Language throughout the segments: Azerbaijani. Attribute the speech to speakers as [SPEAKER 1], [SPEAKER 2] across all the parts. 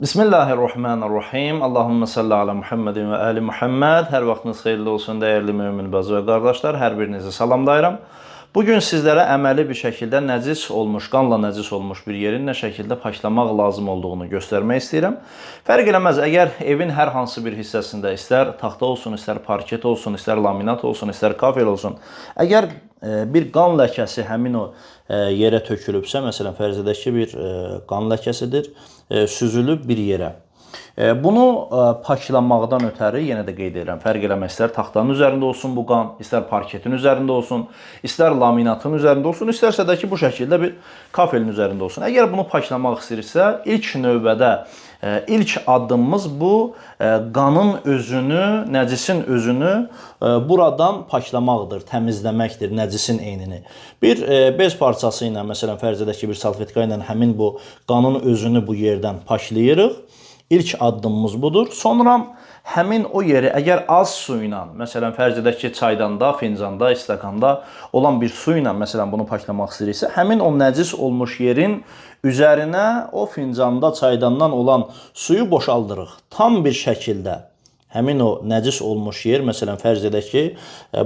[SPEAKER 1] Bismillahirrahmanirrahim. Allahümme salli ala Muhammedin və ali Muhammed. Hər vaxtınız xeyirli olsun, dəyərli mümin bacı və qardaşlar. Hər birinizi salamlayıram. Bugün sizlərə əməli bir şəkildə nəcis olmuş, qanla nəcis olmuş bir yerin nə şəkildə paklamaq lazım olduğunu göstərmək istəyirəm. Fərq eləməz, əgər evin hər hansı bir hissəsində, istər taxta olsun, istər parket olsun, istər laminat olsun, istər kafel olsun, əgər bir qan ləkəsi həmin o yerə tökülübsə, məsələn, fərz edək ki, bir qan ləkəsidir, süzülüb bir yerə. Bunu paklamaqdan ötəri yenə də qeyd edirəm. Fərq eləmək, istər taxtanın üzərində olsun bu qan, istər parketin üzərində olsun, istər laminatın üzərində olsun, istərsə də ki, bu şəkildə bir kafelin üzərində olsun. Əgər bunu paklamaq istəyirsə, ilk növbədə ilk addımımız bu qanın özünü, nəcisin özünü buradan paklamaqdır, təmizləməkdir, nəcisin eynini. Bir bez parçası ilə, məsələn, fərz edək ki, bir salfetka ilə həmin bu qanın özünü bu yerdən paklayırıq. İlk addımımız budur. Sonra həmin o yeri əgər az su ilə, məsələn, fərz edək ki, çaydanda, fincanda, istakanda olan bir su ilə, məsələn, bunu paklamaq istəyiriksə, həmin o nəcis olmuş yerin üzərinə o fincanda, çaydandan olan suyu boşaldırıq. Tam bir şəkildə həmin o nəcis olmuş yer, məsələn, fərz edək ki,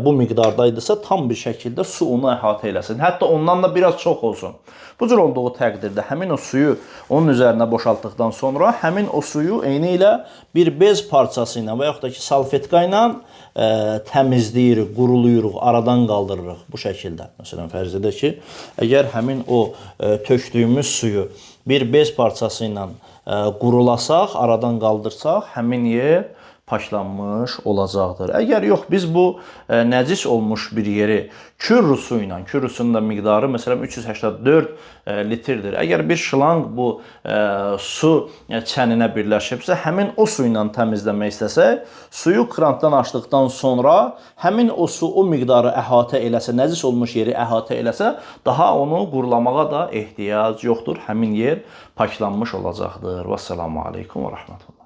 [SPEAKER 1] bu miqdardaydısa, tam bir şəkildə su onu əhatə eləsin. Hətta ondan da biraz çox olsun. Bu cür olduğu təqdirdə həmin o suyu onun üzərinə boşaltdıqdan sonra həmin o suyu eyni ilə bir bez parçası ilə və yaxud da ki, salfetka ilə təmizləyirik, quruluyuruq, aradan qaldırırıq bu şəkildə. Məsələn, fərz edək ki, əgər həmin o tökdüyümüz suyu bir bez parçası ilə qurulasaq, aradan qaldırsaq, həmin yer paklanmış olacaqdır. Əgər yox, biz bu nəcis olmuş bir yeri kürru su ilə, kürrusunun da miqdarı məsələn 384 litrdir. Əgər bir şlanq bu su çəninə birləşibsə, həmin o su ilə təmizləmək istəsək, suyu krantdan açdıqdan sonra həmin o su o miqdarı əhatə eləsə, nəcis olmuş yeri əhatə eləsə, daha onu qurulamağa da ehtiyac yoxdur. Həmin yer paklanmış olacaqdır. Vəssalamu aleykum və rəhmətullah.